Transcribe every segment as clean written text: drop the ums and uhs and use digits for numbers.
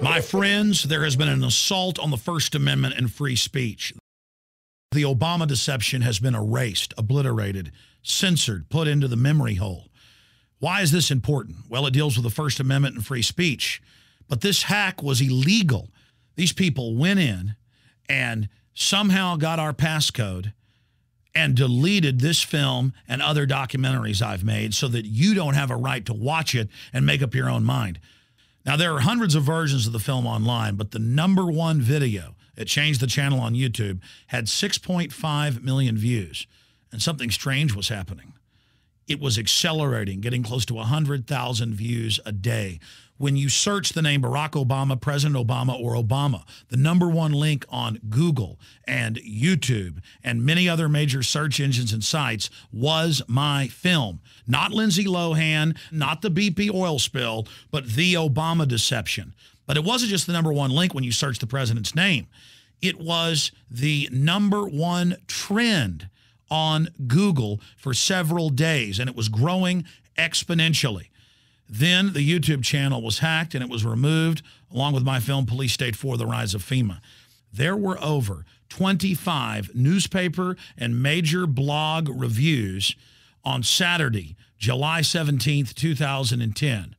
My friends, there has been an assault on the First Amendment and free speech. The Obama deception has been erased, obliterated, censored, put into the memory hole. Why is this important? Well, it deals with the First Amendment and free speech. But this hack was illegal. These people went in and somehow got our passcode and deleted this film and other documentaries I've made so that you don't have a right to watch it and make up your own mind. Now, there are hundreds of versions of the film online, but the #1 video at ChangeDaChannel on YouTube had 6.5 million views, and something strange was happening. It was accelerating, getting close to 100,000 views a day. When you search the name Barack Obama, President Obama, or Obama, the #1 link on Google and YouTube and many other major search engines and sites was my film. Not Lindsay Lohan, not the BP oil spill, but the Obama deception. But it wasn't just the #1 link when you search the president's name. It was the #1 trend on Google for several days, and it was growing exponentially. Then the YouTube channel was hacked and it was removed, along with my film, Police State 4, The Rise of FEMA. There were over 25 newspaper and major blog reviews on Saturday, July 17th, 2010.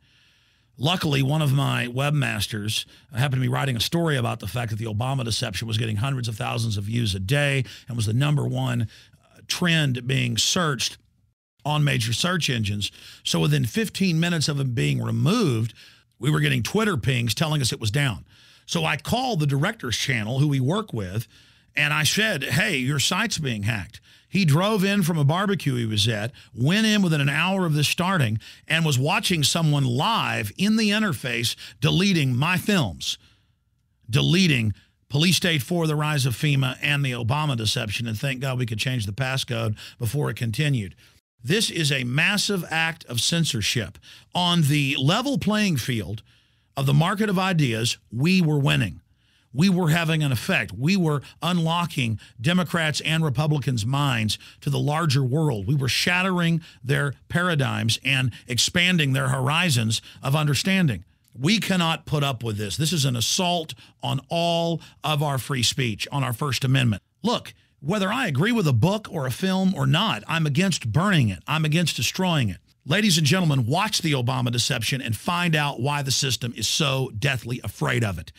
Luckily, one of my webmasters happened to be writing a story about the fact that the Obama deception was getting hundreds of thousands of views a day and was the #1 trend being searched on major search engines. So within 15 minutes of it being removed, we were getting Twitter pings telling us it was down. So I called the director's channel, who we work with, and I said, hey, your site's being hacked. He drove in from a barbecue he was at, went in within an hour of this starting, and was watching someone live in the interface deleting my films, deleting Police State 4, The Rise of FEMA, and the Obama deception, and thank God we could change the passcode before it continued. This is a massive act of censorship. On the level playing field of the market of ideas, we were winning. We were having an effect. We were unlocking Democrats and Republicans' minds to the larger world. We were shattering their paradigms and expanding their horizons of understanding. We cannot put up with this. This is an assault on all of our free speech, on our First Amendment. Look, whether I agree with a book or a film or not, I'm against burning it. I'm against destroying it. Ladies and gentlemen, watch the Obama deception and find out why the system is so deathly afraid of it.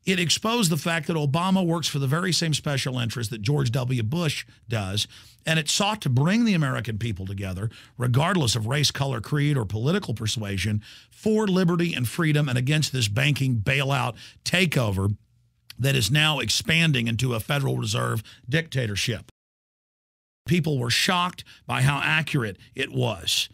It exposed the fact that Obama works for the very same special interest that George W. Bush does, and it sought to bring the American people together, regardless of race, color, creed, or political persuasion, for liberty and freedom and against this banking bailout takeover that is now expanding into a Federal Reserve dictatorship. People were shocked by how accurate it was.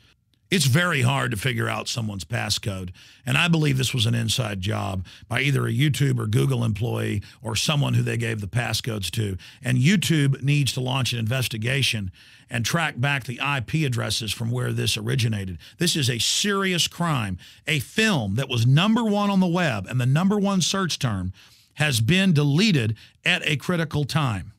It's very hard to figure out someone's passcode, and I believe this was an inside job by either a YouTube or Google employee or someone who they gave the passcodes to. And YouTube needs to launch an investigation and track back the IP addresses from where this originated. This is a serious crime. A film that was #1 on the web and the #1 search term has been deleted at a critical time.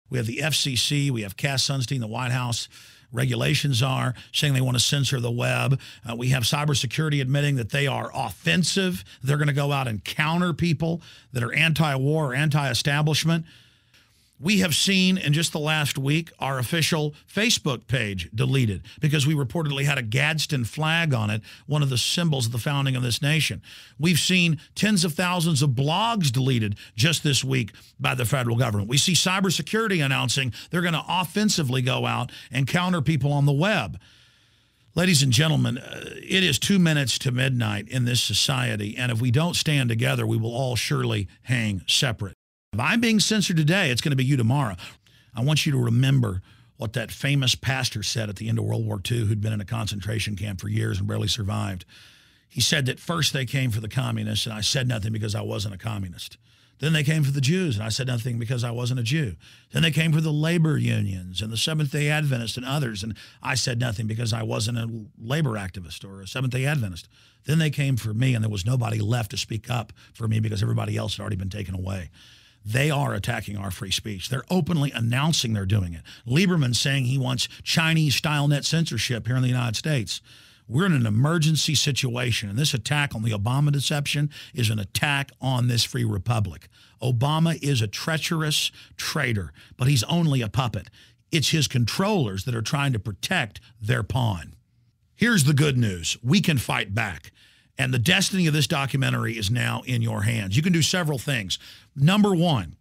We have the FCC, we have Cass Sunstein, the White House regulations are saying they want to censor the web. We have cybersecurity admitting that they are offensive. They're going to go out and counter people that are anti-war or anti-establishment. We have seen in just the last week our official Facebook page deleted because we reportedly had a Gadsden flag on it, one of the symbols of the founding of this nation. We've seen tens of thousands of blogs deleted just this week by the federal government. We see cybersecurity announcing they're going to offensively go out and counter people on the web. Ladies and gentlemen, it is 2 minutes to midnight in this society, and if we don't stand together, we will all surely hang separate. If I'm being censored today, it's going to be you tomorrow. I want you to remember what that famous pastor said at the end of World War II, who'd been in a concentration camp for years and barely survived. He said that first they came for the communists, and I said nothing because I wasn't a communist. Then they came for the Jews, and I said nothing because I wasn't a Jew. Then they came for the labor unions and the Seventh-day Adventists and others, and I said nothing because I wasn't a labor activist or a Seventh-day Adventist. Then they came for me, and there was nobody left to speak up for me because everybody else had already been taken away. They are attacking our free speech. They're openly announcing they're doing it. Lieberman's saying he wants Chinese-style net censorship here in the United States. We're in an emergency situation, and this attack on the Obama deception is an attack on this free republic. Obama is a treacherous traitor, but he's only a puppet. It's his controllers that are trying to protect their pawn. Here's the good news. We can fight back. And the destiny of this documentary is now in your hands. You can do several things. Number one,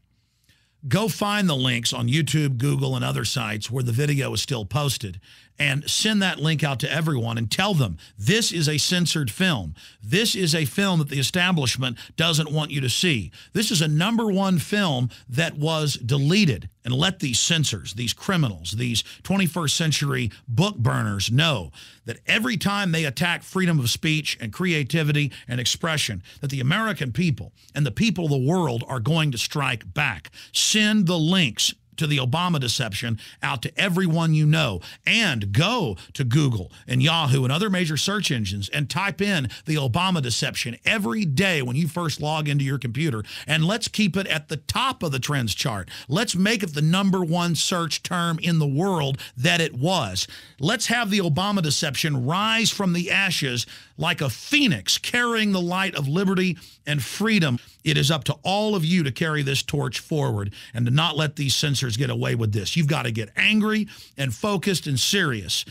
go find the links on YouTube, Google, and other sites where the video is still posted and send that link out to everyone and tell them this is a censored film. This is a film that the establishment doesn't want you to see. This is a #1 film that was deleted, and let these censors, these criminals, these 21st century book burners know that every time they attack freedom of speech and creativity and expression, that the American people and the people of the world are going to strike back. Send the links to the Obama deception out to everyone you know, and go to Google and Yahoo and other major search engines and type in the Obama deception every day when you first log into your computer, and let's keep it at the top of the trends chart. Let's make it the #1 search term in the world that it was. Let's have the Obama deception rise from the ashes like a phoenix carrying the light of liberty and freedom. It is up to all of you to carry this torch forward and to not let these censors get away with this. You've got to get angry and focused and serious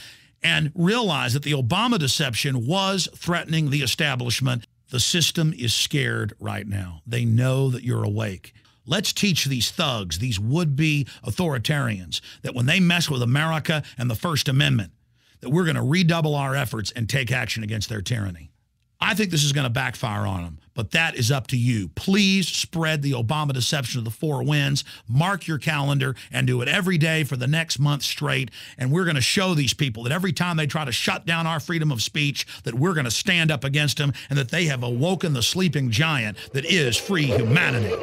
and realize that the Obama deception was threatening the establishment. The system is scared right now. They know that you're awake. Let's teach these thugs, these would-be authoritarians, that when they mess with America and the First Amendment, that we're going to redouble our efforts and take action against their tyranny. I think this is going to backfire on them, but that is up to you. Please spread the Obama deception of the 4 winds. Mark your calendar and do it every day for the next month straight. And we're going to show these people that every time they try to shut down our freedom of speech, that we're going to stand up against them and that they have awoken the sleeping giant that is free humanity.